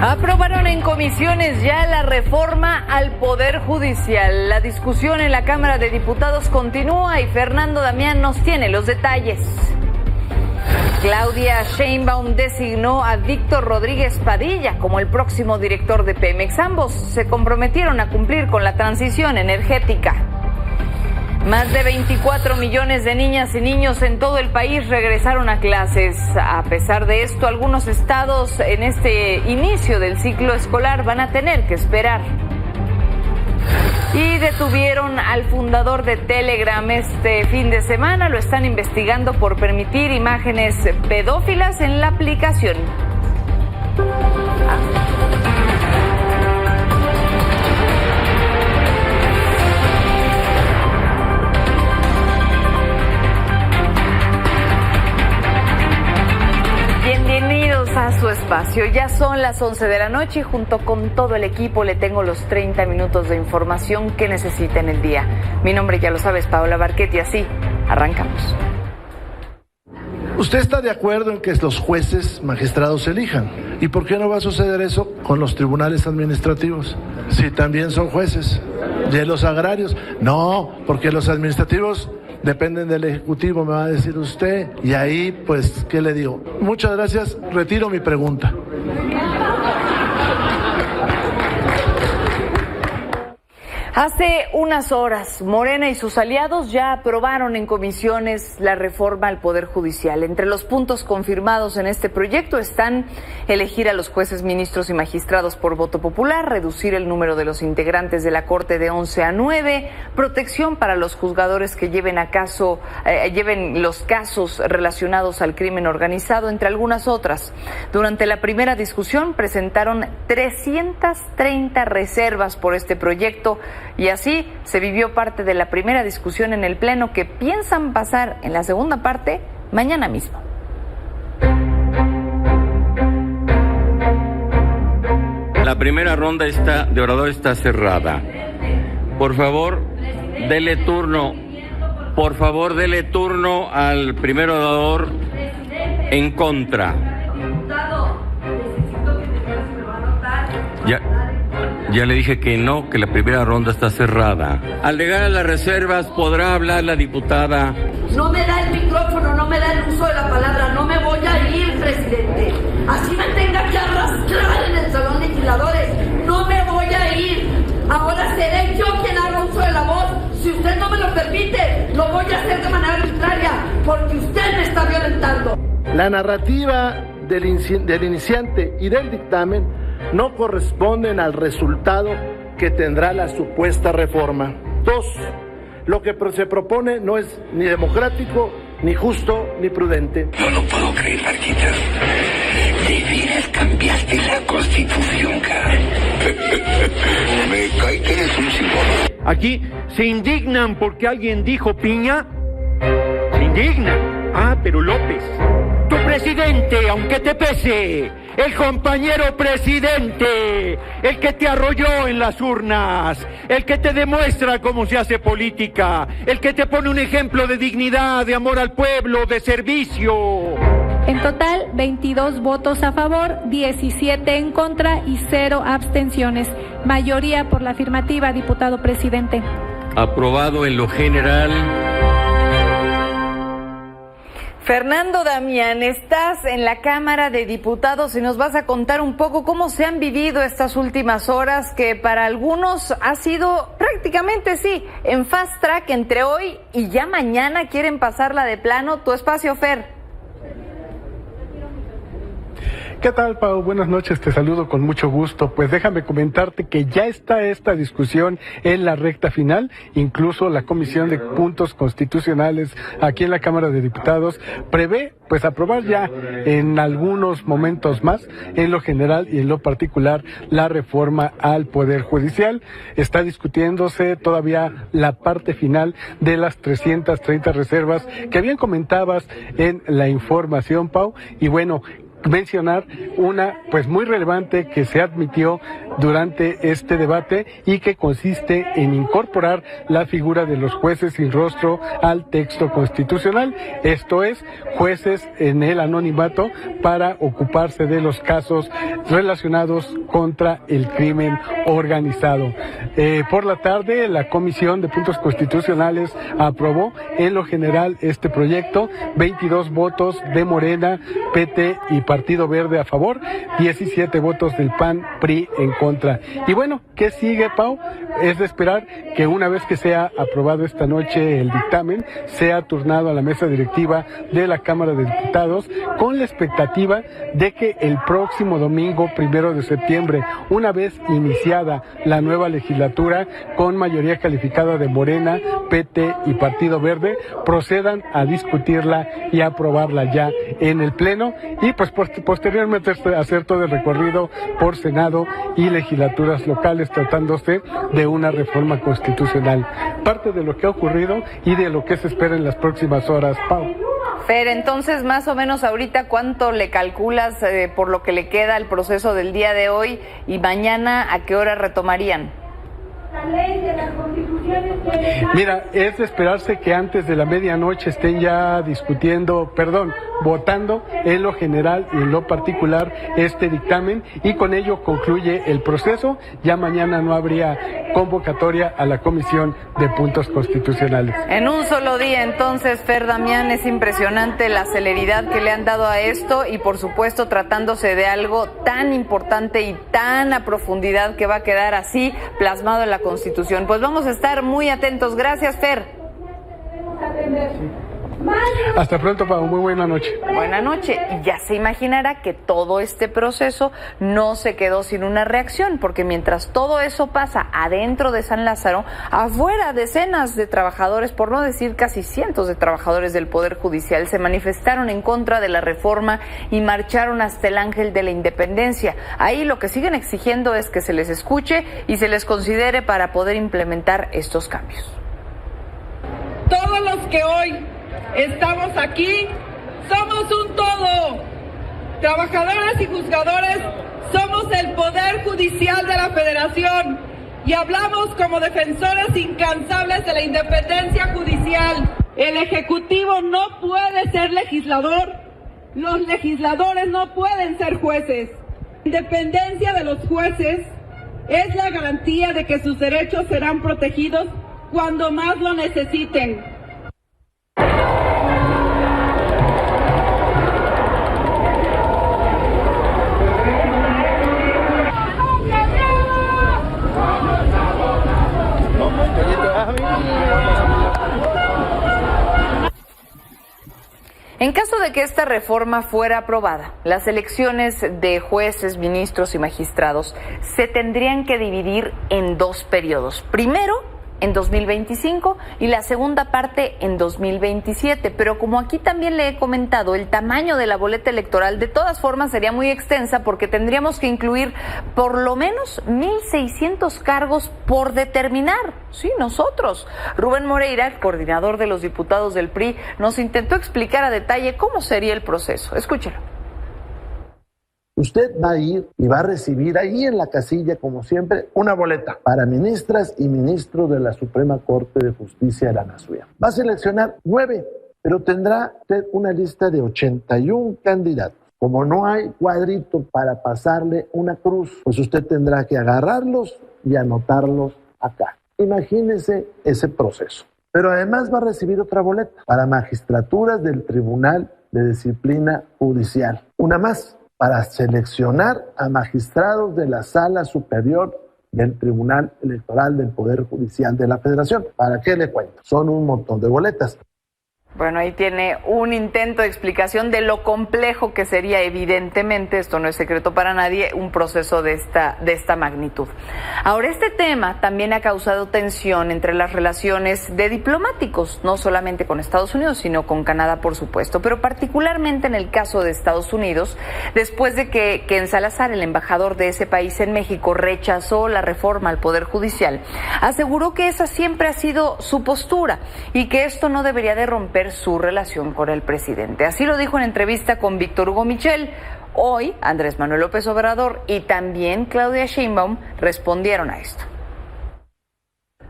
Aprobaron en comisiones ya la reforma al Poder Judicial. La discusión en la Cámara de Diputados continúa y Fernando Damián nos tiene los detalles. Claudia Sheinbaum designó a Víctor Rodríguez Padilla como el próximo director de Pemex. Ambos se comprometieron a cumplir con la transición energética. Más de 24 millones de niñas y niños en todo el país regresaron a clases. A pesar de esto, algunos estados en este inicio del ciclo escolar van a tener que esperar. Y detuvieron al fundador de Telegram este fin de semana. Lo están investigando por permitir imágenes pedófilas en la aplicación. Bienvenidos a su espacio. Ya son las 11 de la noche y junto con todo el equipo le tengo los 30 minutos de información que necesita en el día. Mi nombre, ya lo sabes, Paola Barquet, y así arrancamos. ¿Usted está de acuerdo en que los jueces magistrados elijan? ¿Y por qué no va a suceder eso con los tribunales administrativos? Si también son jueces. ¿De los agrarios? No, porque los administrativos dependen del Ejecutivo, me va a decir usted. Y ahí, pues, ¿qué le digo? Muchas gracias, retiro mi pregunta. Hace unas horas, Morena y sus aliados ya aprobaron en comisiones la reforma al Poder Judicial. Entre los puntos confirmados en este proyecto están elegir a los jueces, ministros y magistrados por voto popular, reducir el número de los integrantes de la Corte de 11 a 9, protección para los juzgadores que lleven los casos relacionados al crimen organizado, entre algunas otras. Durante la primera discusión presentaron 330 reservas por este proyecto. Y así se vivió parte de la primera discusión en el Pleno que piensan pasar en la segunda parte mañana mismo. La primera ronda de orador está cerrada. Por favor, dele turno. Por favor, dele turno al primer orador en contra. Ya le dije que no, que la primera ronda está cerrada. Al llegar a las reservas podrá hablar la diputada. No me da el micrófono, no me da el uso de la palabra, no me voy a ir, presidente. Así me tenga que arrastrar en el salón de legisladores, no me voy a ir. Ahora seré yo quien haga uso de la voz. Si usted no me lo permite, lo voy a hacer de manera arbitraria, porque usted me está violentando. La narrativa del iniciante y del dictamen no corresponden al resultado que tendrá la supuesta reforma. 2. Lo que se propone no es ni democrático, ni justo, ni prudente. No lo puedo creer, Marquita. De veras cambiaste la Constitución, caray. Me cae que eres un símbolo. Aquí se indignan porque alguien dijo piña. Se indignan. Ah, pero López, tu presidente, aunque te pese, el compañero presidente, el que te arrolló en las urnas, el que te demuestra cómo se hace política, el que te pone un ejemplo de dignidad, de amor al pueblo, de servicio. En total, 22 votos a favor, 17 en contra y 0 abstenciones. Mayoría por la afirmativa, diputado presidente. Aprobado en lo general. Fernando Damián, estás en la Cámara de Diputados y nos vas a contar un poco cómo se han vivido estas últimas horas, que para algunos ha sido prácticamente, sí, en fast track entre hoy y ya mañana quieren pasarla de plano. Tu espacio, Fer. ¿Qué tal, Pau? Buenas noches, te saludo con mucho gusto. Pues déjame comentarte que ya está esta discusión en la recta final, incluso la Comisión de Puntos Constitucionales aquí en la Cámara de Diputados prevé pues aprobar ya en algunos momentos más, en lo general y en lo particular, la reforma al Poder Judicial. Está discutiéndose todavía la parte final de las 330 reservas que bien comentabas en la información, Pau, y bueno, mencionar una pues muy relevante que se admitió durante este debate y que consiste en incorporar la figura de los jueces sin rostro al texto constitucional, esto es, jueces en el anonimato para ocuparse de los casos relacionados contra el crimen organizado. Por la tarde, la Comisión de Puntos Constitucionales aprobó en lo general este proyecto, 22 votos de Morena, PT y Partido Verde a favor, 17 votos del PAN, PRI en contra. Y bueno, ¿qué sigue, Pau? Es de esperar que una vez que sea aprobado esta noche el dictamen, sea turnado a la mesa directiva de la Cámara de Diputados con la expectativa de que el próximo domingo 1 de septiembre, una vez iniciada la nueva legislatura con mayoría calificada de Morena, PT y Partido Verde, procedan a discutirla y a aprobarla ya en el Pleno y pues posteriormente hacer todo el recorrido por Senado y legislaturas locales tratándose de una reforma constitucional. Parte de lo que ha ocurrido y de lo que se espera en las próximas horas, Pau. Fer, entonces más o menos ahorita ¿cuánto le calculas por lo que le queda el proceso del día de hoy y mañana a qué hora retomarían? La ley de las constituciones. Mira, es de esperarse que antes de la medianoche estén ya votando en lo general y en lo particular este dictamen y con ello concluye el proceso. Ya mañana no habría convocatoria a la Comisión de Puntos Constitucionales. En un solo día, entonces, Fer Damián, es impresionante la celeridad que le han dado a esto y, por supuesto, tratándose de algo tan importante y tan a profundidad que va a quedar así plasmado en la Constitución. Pues vamos a estar muy atentos. Gracias, Fer. Hasta pronto, Pau. Muy buena noche. Buena noche. Y ya se imaginará que todo este proceso no se quedó sin una reacción, porque mientras todo eso pasa adentro de San Lázaro, afuera decenas de trabajadores, por no decir casi cientos de trabajadores del Poder Judicial, se manifestaron en contra de la reforma y marcharon hasta el Ángel de la Independencia. Ahí lo que siguen exigiendo es que se les escuche y se les considere para poder implementar estos cambios. Todos los que hoy estamos aquí, somos un todo. Trabajadoras y juzgadores, somos el Poder Judicial de la Federación y hablamos como defensores incansables de la independencia judicial. El Ejecutivo no puede ser legislador, los legisladores no pueden ser jueces. La independencia de los jueces es la garantía de que sus derechos serán protegidos cuando más lo necesiten. En caso de que esta reforma fuera aprobada, las elecciones de jueces, ministros y magistrados se tendrían que dividir en dos periodos. Primero, en 2025 y la segunda parte en 2027. Pero como aquí también le he comentado, el tamaño de la boleta electoral de todas formas sería muy extensa porque tendríamos que incluir por lo menos 1,600 cargos por determinar. Sí, nosotros. Rubén Moreira, coordinador de los diputados del PRI, nos intentó explicar a detalle cómo sería el proceso. Escúchelo. Usted va a ir y va a recibir ahí en la casilla, como siempre, una boleta para ministras y ministros de la Suprema Corte de Justicia de la Nación. Va a seleccionar 9, pero tendrá usted una lista de 81 candidatos. Como no hay cuadrito para pasarle una cruz, pues usted tendrá que agarrarlos y anotarlos acá. Imagínese ese proceso. Pero además va a recibir otra boleta para magistraturas del Tribunal de Disciplina Judicial. Una más, para seleccionar a magistrados de la Sala Superior del Tribunal Electoral del Poder Judicial de la Federación. ¿Para qué le cuento? Son un montón de boletas. Bueno, ahí tiene un intento de explicación de lo complejo que sería, evidentemente, esto no es secreto para nadie, un proceso de esta magnitud. Ahora, este tema también ha causado tensión entre las relaciones de diplomáticos, no solamente con Estados Unidos, sino con Canadá, por supuesto, pero particularmente en el caso de Estados Unidos, después de que Ken Salazar, el embajador de ese país en México, rechazó la reforma al Poder Judicial, aseguró que esa siempre ha sido su postura y que esto no debería de romper su relación con el presidente. Así lo dijo en entrevista con Víctor Hugo Michel. Hoy, Andrés Manuel López Obrador y también Claudia Sheinbaum respondieron a esto.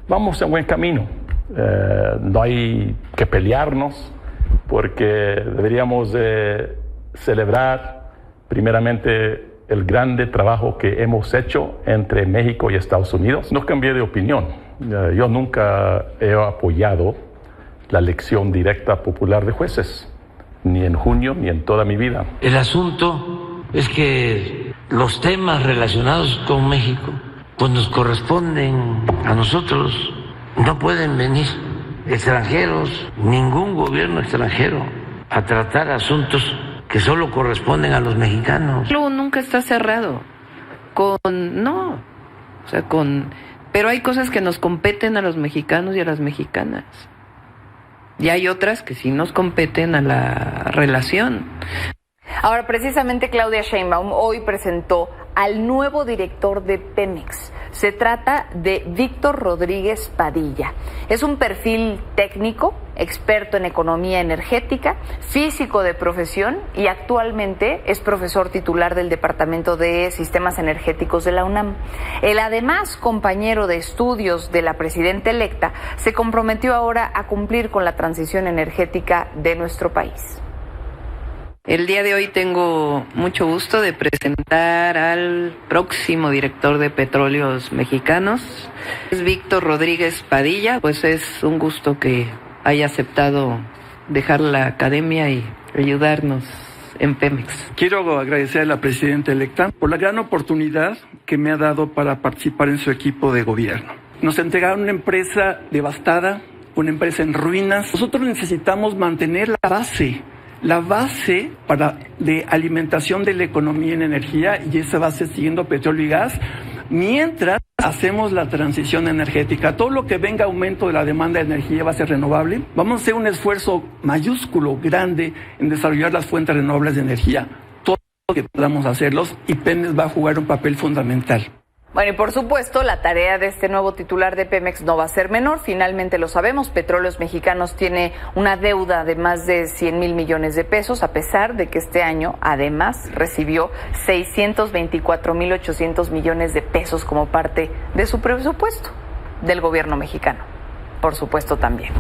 Vamos en buen camino. No hay que pelearnos porque deberíamos celebrar primeramente el grande trabajo que hemos hecho entre México y Estados Unidos. No cambié de opinión. Yo nunca he apoyado la elección directa popular de jueces, ni en junio ni en toda mi vida. El asunto es que los temas relacionados con México pues nos corresponden a nosotros. No pueden venir extranjeros, ningún gobierno extranjero, a tratar asuntos que solo corresponden a los mexicanos. Luego nunca está cerrado. Pero hay cosas que nos competen a los mexicanos y a las mexicanas. Y hay otras que sí nos competen a la relación. Ahora, precisamente Claudia Sheinbaum hoy presentó al nuevo director de Pemex. Se trata de Víctor Rodríguez Padilla. Es un perfil técnico, experto en economía energética, físico de profesión y actualmente es profesor titular del Departamento de Sistemas Energéticos de la UNAM. Él, además, compañero de estudios de la presidenta electa, se comprometió ahora a cumplir con la transición energética de nuestro país. El día de hoy tengo mucho gusto de presentar al próximo director de Petróleos Mexicanos. Es Víctor Rodríguez Padilla. Pues es un gusto que haya aceptado dejar la academia y ayudarnos en Pemex. Quiero agradecer a la presidenta electa por la gran oportunidad que me ha dado para participar en su equipo de gobierno. Nos entregaron una empresa devastada, una empresa en ruinas. Nosotros necesitamos mantener la base de alimentación de la economía en energía, y esa base siguiendo petróleo y gas, mientras hacemos la transición energética. Todo lo que venga aumento de la demanda de energía va a ser renovable. Vamos a hacer un esfuerzo mayúsculo, grande, en desarrollar las fuentes renovables de energía. Todo lo que podamos hacerlos, y Pemex va a jugar un papel fundamental. Bueno, y por supuesto, la tarea de este nuevo titular de Pemex no va a ser menor. Finalmente lo sabemos, Petróleos Mexicanos tiene una deuda de más de 100,000 millones de pesos, a pesar de que este año, además, recibió 624,800 millones de pesos como parte de su presupuesto del gobierno mexicano. Por supuesto, también.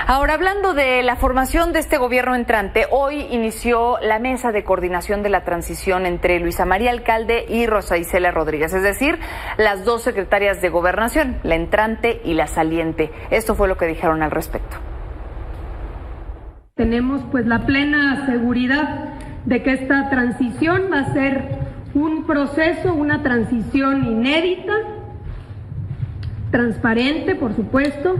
Ahora, hablando de la formación de este gobierno entrante, hoy inició la mesa de coordinación de la transición entre Luisa María Alcalde y Rosa Isela Rodríguez, es decir, las dos secretarias de Gobernación, la entrante y la saliente. Esto fue lo que dijeron al respecto. Tenemos pues la plena seguridad de que esta transición va a ser un proceso, una transición inédita, transparente, por supuesto,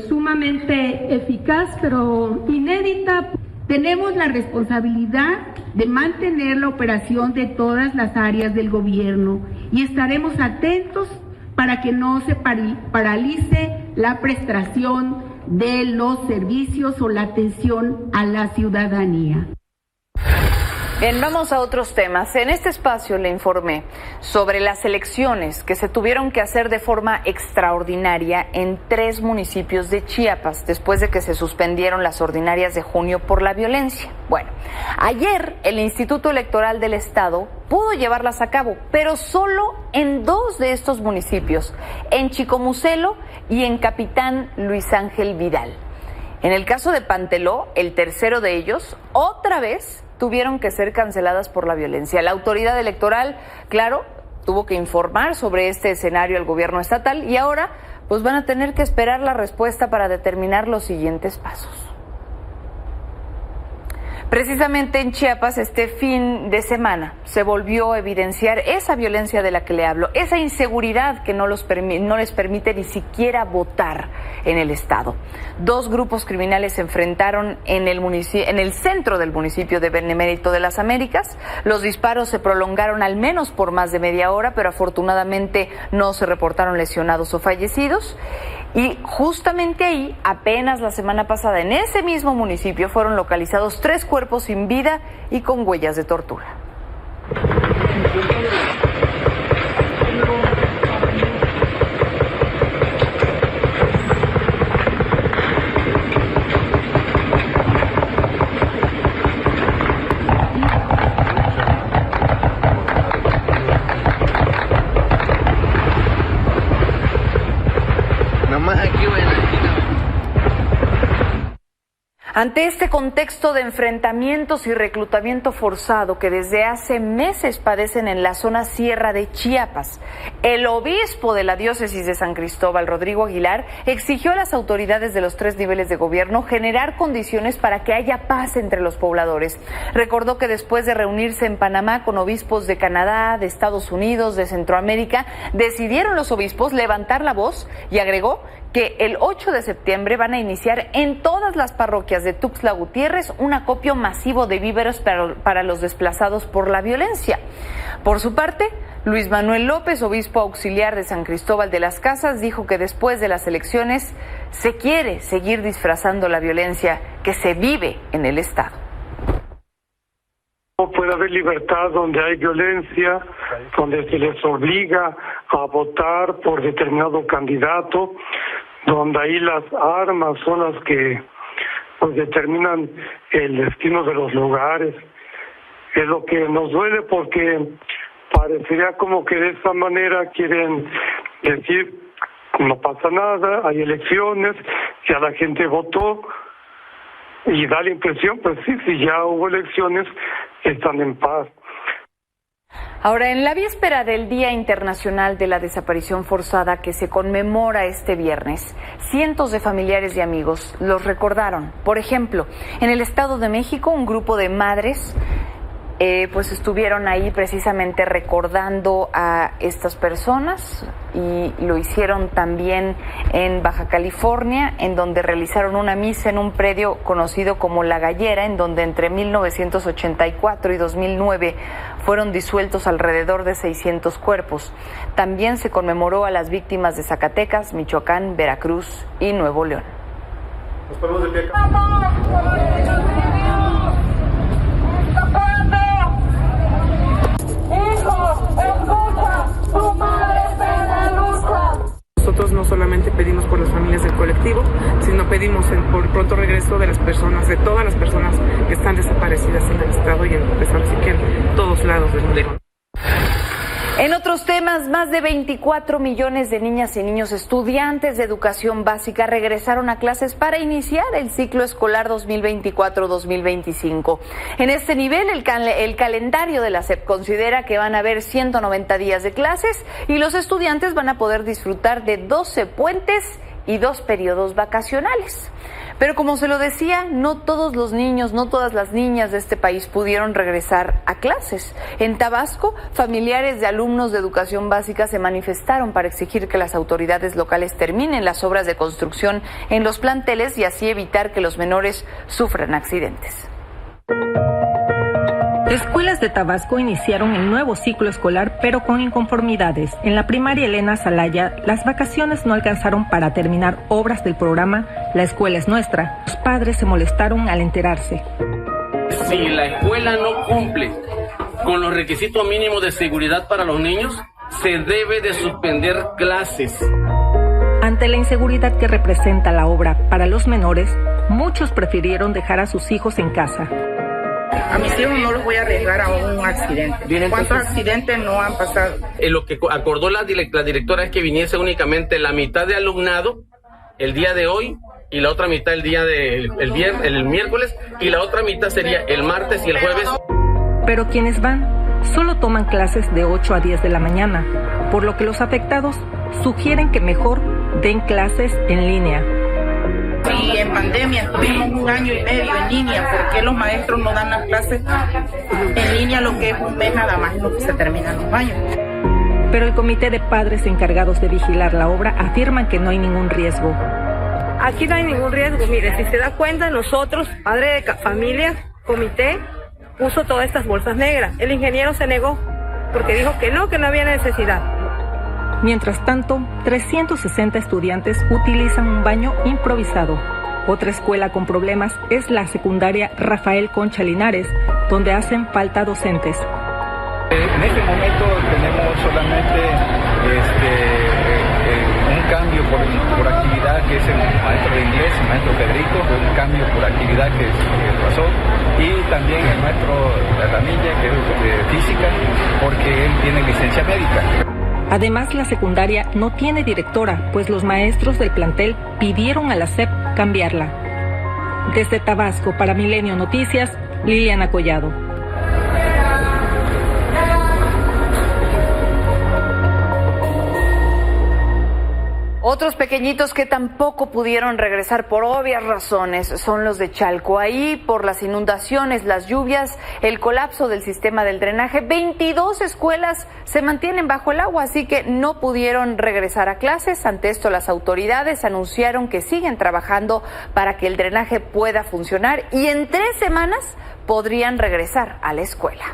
sumamente eficaz, pero inédita. Tenemos la responsabilidad de mantener la operación de todas las áreas del gobierno y estaremos atentos para que no se paralice la prestación de los servicios o la atención a la ciudadanía. Bien, vamos a otros temas. En este espacio le informé sobre las elecciones que se tuvieron que hacer de forma extraordinaria en 3 municipios de Chiapas después de que se suspendieron las ordinarias de junio por la violencia. Bueno, ayer el Instituto Electoral del Estado pudo llevarlas a cabo, pero solo en 2 de estos municipios, en Chicomucelo y en Capitán Luis Ángel Vidal. En el caso de Panteló, el tercero de ellos, otra vez tuvieron que ser canceladas por la violencia. La autoridad electoral, claro, tuvo que informar sobre este escenario al gobierno estatal y ahora pues van a tener que esperar la respuesta para determinar los siguientes pasos. Precisamente en Chiapas, este fin de semana, se volvió a evidenciar esa violencia de la que le hablo, esa inseguridad que no les permite ni siquiera votar en el estado. 2 grupos criminales se enfrentaron en el centro del municipio de Benemérito de las Américas. Los disparos se prolongaron al menos por más de media hora, pero afortunadamente no se reportaron lesionados o fallecidos. Y justamente ahí, apenas la semana pasada, en ese mismo municipio, fueron localizados 3 cuerpos sin vida y con huellas de tortura. Ante este contexto de enfrentamientos y reclutamiento forzado que desde hace meses padecen en la zona sierra de Chiapas, el obispo de la diócesis de San Cristóbal, Rodrigo Aguilar, exigió a las autoridades de los 3 niveles de gobierno generar condiciones para que haya paz entre los pobladores. Recordó que después de reunirse en Panamá con obispos de Canadá, de Estados Unidos, de Centroamérica, decidieron los obispos levantar la voz y agregó que el 8 de septiembre van a iniciar en todas las parroquias de Tuxtla Gutiérrez un acopio masivo de víveres para los desplazados por la violencia. Por su parte, Luis Manuel López, obispo auxiliar de San Cristóbal de las Casas, dijo que después de las elecciones se quiere seguir disfrazando la violencia que se vive en el Estado. No puede haber libertad donde hay violencia, donde se les obliga a votar por determinado candidato, donde ahí las armas son las que pues determinan el destino de los lugares. Es lo que nos duele porque parecería como que de esa manera quieren decir no pasa nada, hay elecciones, ya la gente votó y da la impresión, pues sí, si ya hubo elecciones, están en paz. Ahora, en la víspera del Día Internacional de la Desaparición Forzada que se conmemora este viernes, cientos de familiares y amigos los recordaron. Por ejemplo, en el Estado de México, un grupo de madres pues estuvieron ahí precisamente recordando a estas personas y lo hicieron también en Baja California, en donde realizaron una misa en un predio conocido como La Gallera, en donde entre 1984 y 2009 fueron disueltos alrededor de 600 cuerpos. También se conmemoró a las víctimas de Zacatecas, Michoacán, Veracruz y Nuevo León. Nos ponemos de pie. Nosotros no solamente pedimos por las familias del colectivo, sino pedimos por el pronto regreso de las personas, de todas las personas que están desaparecidas en el estado y en todos lados del mundo. En otros temas, más de 24 millones de niñas y niños estudiantes de educación básica regresaron a clases para iniciar el ciclo escolar 2024-2025. En este nivel, el calendario de la SEP considera que van a haber 190 días de clases y los estudiantes van a poder disfrutar de 12 puentes y 2 periodos vacacionales. Pero como se lo decía, no todos los niños, no todas las niñas de este país pudieron regresar a clases. En Tabasco, familiares de alumnos de educación básica se manifestaron para exigir que las autoridades locales terminen las obras de construcción en los planteles y así evitar que los menores sufran accidentes. Escuelas de Tabasco iniciaron el nuevo ciclo escolar, pero con inconformidades. En la primaria Elena Salaya, las vacaciones no alcanzaron para terminar obras del programa La Escuela es Nuestra. Los padres se molestaron al enterarse. Si la escuela no cumple con los requisitos mínimos de seguridad para los niños, se debe de suspender clases. Ante la inseguridad que representa la obra para los menores, muchos prefirieron dejar a sus hijos en casa. A mis hijos no los voy a arriesgar a un accidente. ¿Cuántos accidentes no han pasado? Lo que acordó la directora es que viniese únicamente la mitad de alumnado el día de hoy y la otra mitad el día el miércoles y la otra mitad sería el martes y el jueves. Pero quienes van solo toman clases de 8 a 10 de la mañana, por lo que los afectados sugieren que mejor den clases en línea. Sí, en pandemia estuvimos 1 año y medio en línea. ¿Por qué los maestros no dan las clases en línea lo que es un mes nada más, lo que se terminan los años? Pero el comité de padres encargados de vigilar la obra afirman que no hay ningún riesgo. Aquí no hay ningún riesgo. Mire, si se da cuenta, nosotros, padre de familia, comité, puso todas estas bolsas negras. El ingeniero se negó porque dijo que no había necesidad. Mientras tanto, 360 estudiantes utilizan un baño improvisado. Otra escuela con problemas es la secundaria Rafael Concha Linares, donde hacen falta docentes. En este momento tenemos solamente un cambio por actividad, que es el maestro de inglés, el maestro Federico, un cambio por actividad que pasó, y también el maestro Ramilla, que es de física, porque él tiene licencia médica. Además, la secundaria no tiene directora, pues los maestros del plantel pidieron a la SEP cambiarla. Desde Tabasco, para Milenio Noticias, Liliana Collado. Otros pequeñitos que tampoco pudieron regresar por obvias razones son los de Chalco. Ahí, por las inundaciones, las lluvias, el colapso del sistema del drenaje, 22 escuelas se mantienen bajo el agua, así que no pudieron regresar a clases. Ante esto, las autoridades anunciaron que siguen trabajando para que el drenaje pueda funcionar y en 3 semanas podrían regresar a la escuela.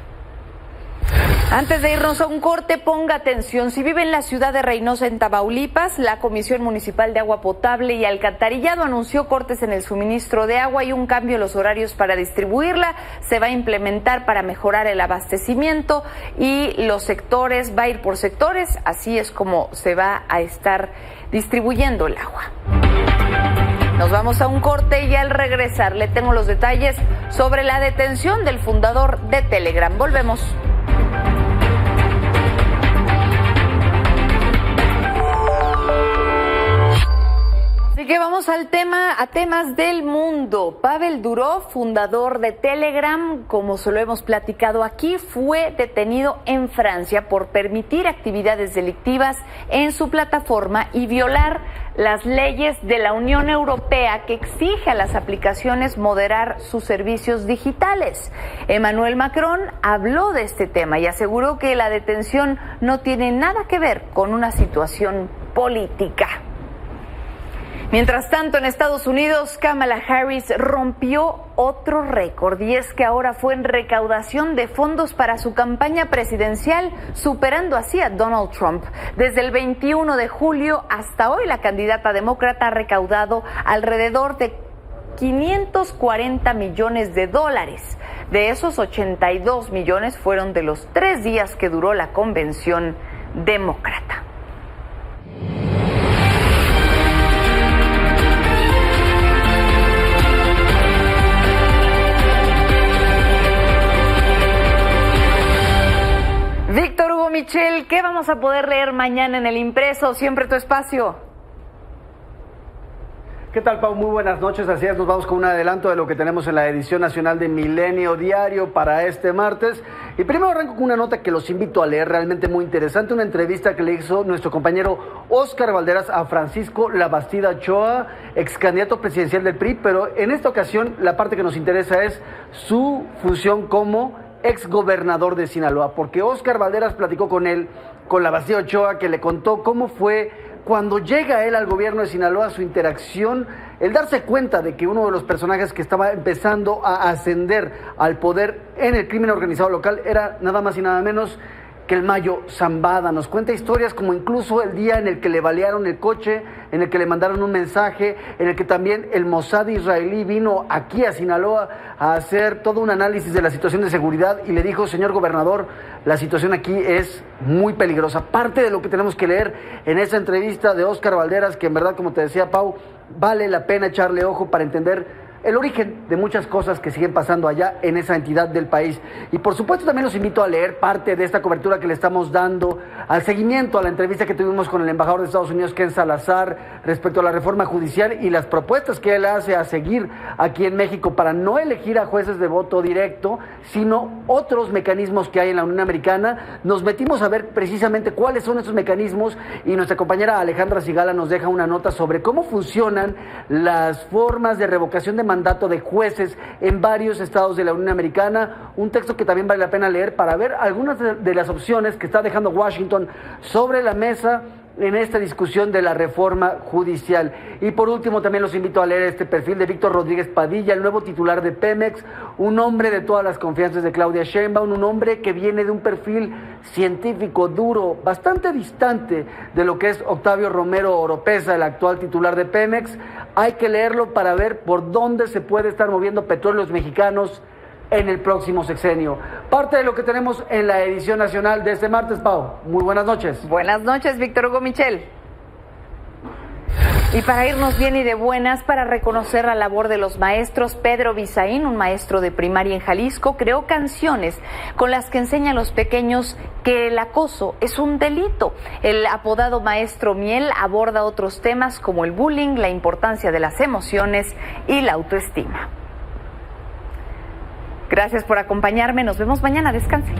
Antes de irnos a un corte, ponga atención. Si vive en la ciudad de Reynosa, en Tamaulipas, la Comisión Municipal de Agua Potable y Alcantarillado anunció cortes en el suministro de agua y un cambio en los horarios para distribuirla. Se va a implementar para mejorar el abastecimiento y los sectores, va a ir por sectores, así es como se va a estar distribuyendo el agua. Nos vamos a un corte y al regresar le tengo los detalles sobre la detención del fundador de Telegram. Volvemos. Así que vamos a temas del mundo. Pavel Durov, fundador de Telegram, como se lo hemos platicado aquí, fue detenido en Francia por permitir actividades delictivas en su plataforma y violar las leyes de la Unión Europea que exige a las aplicaciones moderar sus servicios digitales. Emmanuel Macron habló de este tema y aseguró que la detención no tiene nada que ver con una situación política. Mientras tanto, en Estados Unidos, Kamala Harris rompió otro récord y es que ahora fue en recaudación de fondos para su campaña presidencial, superando así a Donald Trump. Desde el 21 de julio hasta hoy, la candidata demócrata ha recaudado alrededor de $540 millones. De esos, 82 millones fueron de los 3 días que duró la convención demócrata. Víctor Hugo Michel, ¿qué vamos a poder leer mañana en el impreso? Siempre tu espacio. ¿Qué tal, Pau? Muy buenas noches. Así es, nos vamos con un adelanto de lo que tenemos en la edición nacional de Milenio Diario para este martes. Y primero arranco con una nota que los invito a leer, realmente muy interesante, una entrevista que le hizo nuestro compañero Óscar Valderas a Francisco Labastida Ochoa, ex candidato presidencial del PRI, pero en esta ocasión la parte que nos interesa es su función como ex gobernador de Sinaloa, porque Óscar Valderas platicó con él, con Labastida Ochoa, que le contó cómo fue cuando llega él al gobierno de Sinaloa, su interacción, el darse cuenta de que uno de los personajes que estaba empezando a ascender al poder en el crimen organizado local era nada más y nada menos que el Mayo Zambada. Nos cuenta historias como incluso el día en el que le balearon el coche, en el que le mandaron un mensaje, en el que también el Mossad israelí vino aquí a Sinaloa a hacer todo un análisis de la situación de seguridad y le dijo: señor gobernador, la situación aquí es muy peligrosa. Parte de lo que tenemos que leer en esa entrevista de Óscar Valderas, que en verdad, como te decía, Pau, vale la pena echarle ojo para entender el origen de muchas cosas que siguen pasando allá en esa entidad del país. Y por supuesto también los invito a leer parte de esta cobertura que le estamos dando al seguimiento a la entrevista que tuvimos con el embajador de Estados Unidos, Ken Salazar, respecto a la reforma judicial y las propuestas que él hace a seguir aquí en México para no elegir a jueces de voto directo, sino otros mecanismos que hay en la Unión Americana. Nos metimos a ver precisamente cuáles son esos mecanismos y nuestra compañera Alejandra Sigala nos deja una nota sobre cómo funcionan las formas de revocación de mandato de jueces en varios estados de la Unión Americana, un texto que también vale la pena leer para ver algunas de las opciones que está dejando Washington sobre la mesa en esta discusión de la reforma judicial. Y por último también los invito a leer este perfil de Víctor Rodríguez Padilla, el nuevo titular de Pemex, un hombre de todas las confianzas de Claudia Sheinbaum, un hombre que viene de un perfil científico duro, bastante distante de lo que es Octavio Romero Oropeza, el actual titular de Pemex. Hay que leerlo para ver por dónde se puede estar moviendo Petróleos Mexicanos en el próximo sexenio. Parte de lo que tenemos en la edición nacional de este martes, Pau. Muy buenas noches. Buenas noches, Víctor Hugo Michel. Y para irnos bien y de buenas, para reconocer la labor de los maestros, Pedro Bisaín, un maestro de primaria en Jalisco, creó canciones con las que enseña a los pequeños que el acoso es un delito. El apodado Maestro Miel aborda otros temas como el bullying, la importancia de las emociones y la autoestima. Gracias por acompañarme, nos vemos mañana, descansen.